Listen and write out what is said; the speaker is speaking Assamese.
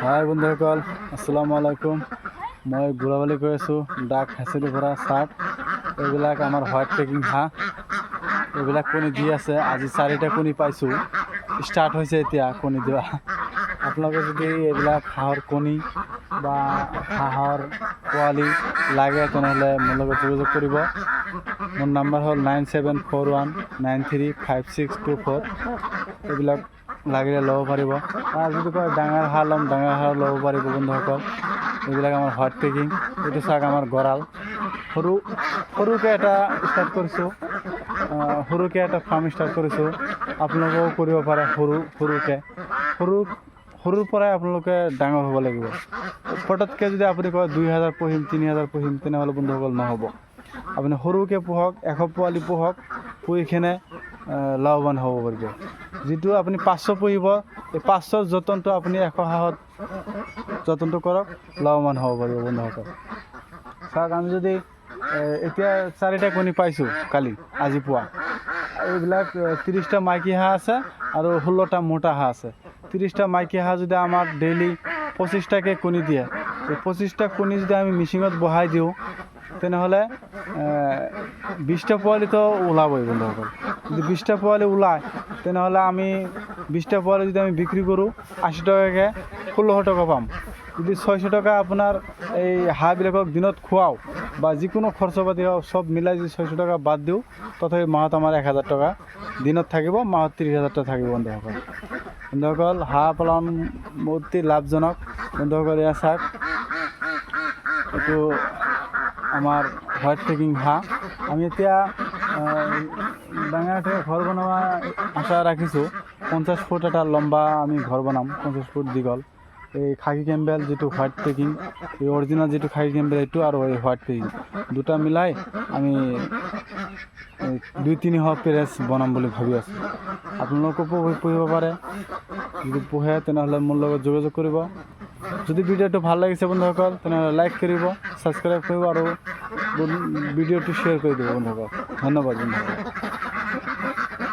হাই বন্ধুসকল, আসসালামু আলাইকুম। মই গোলাবালি কৈ আছোঁ। ডাক হেঁচৰিৰ পৰা চাৰ্ট এইবিলাক আমাৰ হোৱাইট পেকিং হাঁহ, এইবিলাক কণী দি আছে। আজি 4টা কণী পাইছোঁ। ষ্টাৰ্ট হৈছে এতিয়া কণী দিয়া। আপোনালোকে যদি এইবিলাক হাঁহৰ কণী বা হাঁহৰ পোৱালি লাগে তেনেহ'লে মোৰ লগত যোগাযোগ কৰিব। মোৰ নম্বৰ হ'ল 9741935624। এইবিলাক লাগিলে ল'ব পাৰিব। আৰু যদি কয় ডাঙৰ হাঁহ ল'ম, ডাঙৰ হাঁহ ল'ব পাৰিব বন্ধুসকল। এইবিলাক আমাৰ হোৱাইট পেকিং। এইটো চাওক আমাৰ গঁৰাল। সৰুকৈ এটা ষ্টাৰ্ট কৰিছোঁ, সৰুকৈ এটা ফাৰ্ম ষ্টাৰ্ট কৰিছোঁ। আপোনালোকেও কৰিব পাৰে সৰুৰ পৰাই আপোনালোকে ডাঙৰ হ'ব লাগিব। পটককৈ যদি আপুনি কয় 2000 পুহিম, 3000 পুহিম, তেনেহ'লে বন্ধুসকল নহ'ব। আপুনি সৰুকৈ পোহক, 100 পোৱালি পোহক, পুহি কিনে লাভৱান হ'ব পাৰিব। যিটো আপুনি 500 পুহিব, এই 500ৰ যতনটো আপুনি 100 হাঁহত যতনটো কৰক, লাভৱান হ'ব পাৰিব বন্ধুসকল। চাওক, আমি যদি এতিয়া 4টা কণী পাইছোঁ আজি পুৱা। এইবিলাক 30টা মাইকী হাঁহ আছে আৰু 16টা মতা হাঁহ আছে। 30টা মাইকী হাঁহ যদি আমাৰ ডেইলি 25টাকৈ কণী দিয়ে, এই 25টা কণী যদি আমি মেচিনত বহাই দিওঁ, তেনেহ'লে 20টা পোৱালিতো ওলাবই বন্ধুসকল। যদি 20টা পোৱালি ওলায়, তেনেহ'লে আমি 20টা পোৱালি যদি আমি বিক্ৰী কৰোঁ 80 টকাকৈ, 1600 টকা পাম। যদি 600 টকা আপোনাৰ এই হাঁহবিলাকক দিনত খুৱাওঁ বা যিকোনো খৰচ পাতি চব মিলাই যদি 600 টকা বাদ দিওঁ, তথাপি মাহত আমাৰ 1000 টকা দিনত থাকিব, মাহত 30,000 টকা থাকিব বন্ধুসকল। বন্ধুসকল, হাঁহ পালন অতি লাভজনক বন্ধুসকল। এয়া চাওক, এইটো আমাৰ হোৱাইট পেকিং হাঁহ। আমি এতিয়া ডাঙৰকৈ ঘৰ বনোৱা আশা ৰাখিছোঁ। 50 ফুট এটা লম্বা আমি ঘৰ বনাম, 50 ফুট দীঘল। এই খাকী কেম্বেল যিটো হোৱাইট পেকিং, এই অৰিজিনেল যিটো খাকী কেম্বেল এইটো, আৰু এই হোৱাইট পেকিং দুটা মিলাই আমি 2-300 পেৰেচ বনাম বুলি ভাবি আছোঁ। আপোনালোকেও পুহিব পাৰে। যদি পোহে তেনেহ'লে মোৰ লগত যোগাযোগ কৰিব। যদি ভিডিঅ'টো ভাল লাগিছে বন্ধুসকল, তেনেহ'লে লাইক কৰিব, ছাবস্ক্ৰাইব কৰিব আৰু ভিডিঅ'টো শ্বেয়াৰ কৰি দিব বন্ধুসকল। ধন্যবাদ বন্ধুসকল।